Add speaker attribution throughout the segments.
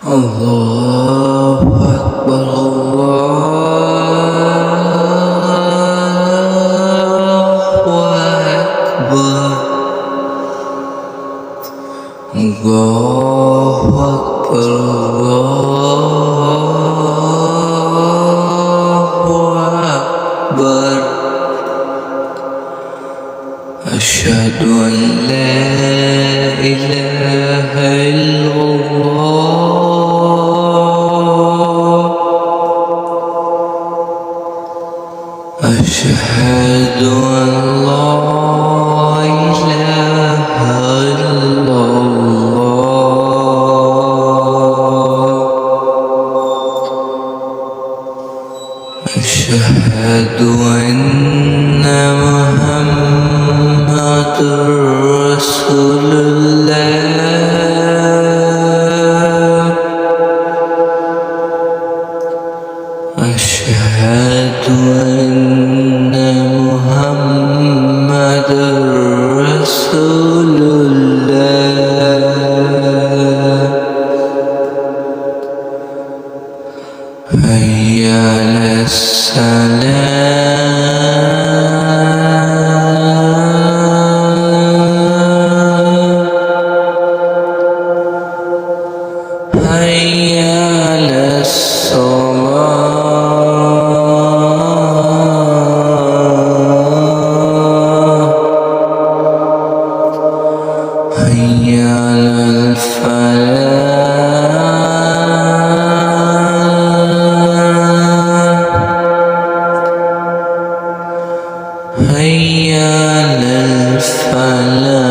Speaker 1: الله أكبر الله أكبر الله أكبر أشهد أن لا إله إلا الله أشهد أن لا إله إلا الله أشهد أن محمد رسول الله أشهد أن محمد رسول الله حي على الصلاة حي على الصلاة حي على الفلاح حي على الفلاح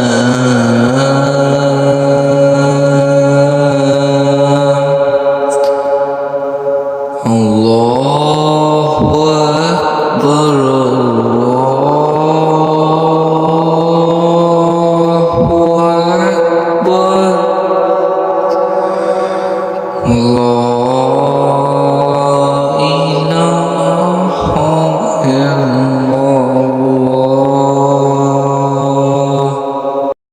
Speaker 1: الله أكبر الله أكبر